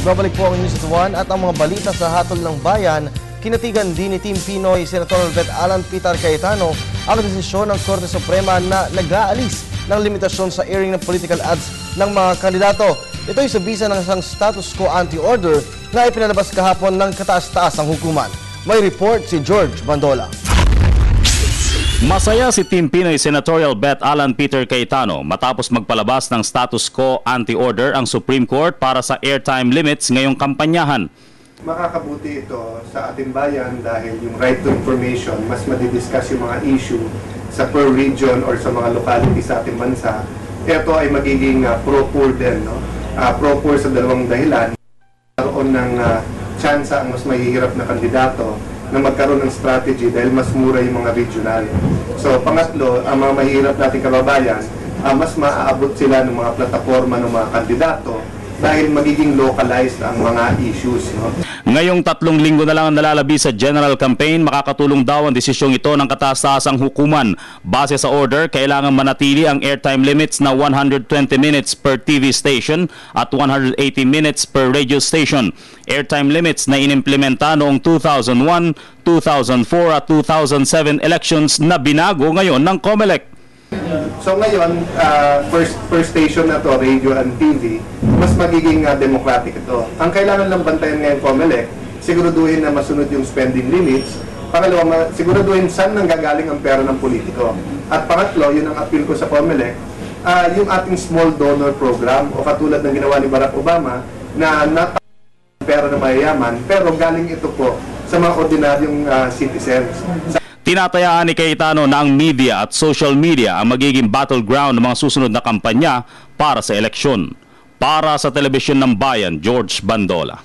Babalik po ang News at 1 at ang mga balita sa hatol ng bayan. Kinatigan din ni Team Pinoy Senator Bet Alan Peter Cayetano ang desisyon ng Korte Suprema na nag-aalis ng limitasyon sa airing ng political ads ng mga kandidato. Ito ay sa bisa ng isang status quo anti-order na ipinalabas kahapon ng kataas-taasang hukuman. May report si George Bandola. Masaya si Team Pinoy Senatorial Bet Alan Peter Cayetano matapos magpalabas ng status quo anti-order ang Supreme Court para sa airtime limits ngayong kampanyahan. Makakabuti ito sa ating bayan dahil yung right to information, mas madidiscuss yung mga issue sa per region or sa mga locality sa ating bansa. Ito ay magiging pro-poor din, no? Pro-poor sa dalawang dahilan. Karoon ng tsansa ang mas mahihirap na kandidato na magkaroon ng strategy dahil mas mura yung mga regional. So pangatlo, ang mga mahirap nating kababayan, mas maaabot sila ng mga plataforma ng mga kandidato dahil magiging localized ang mga issues. No? Ngayong 3 linggo na lang ang nalalabi sa general campaign, makakatulong daw ang desisyong ito ng kataas-taasang hukuman. Base sa order, kailangan manatili ang airtime limits na 120 minutes per TV station at 180 minutes per radio station. Airtime limits na inimplementa noong 2001, 2004 at 2007 elections na binago ngayon ng COMELEC. So ngayon, first station na to, radio and TV, mas magiging democratic ito. Ang kailangan lang bantayan ngayon COMELEC, siguraduhin na masunod yung spending limits. Pangalawa, siguraduhin saan nanggagaling ang pera ng politiko. At pangatlo, yun ang appeal ko sa COMELEC, yung ating small donor program o katulad ng ginawa ni Barack Obama na pera na mayayaman, pero galing ito po sa mga ordinaryong citizens. Tinatayaan ni Cayetano na ang media at social media ang magiging battleground ng mga susunod na kampanya para sa eleksyon. Para sa Telebisyon ng Bayan, George Bandola.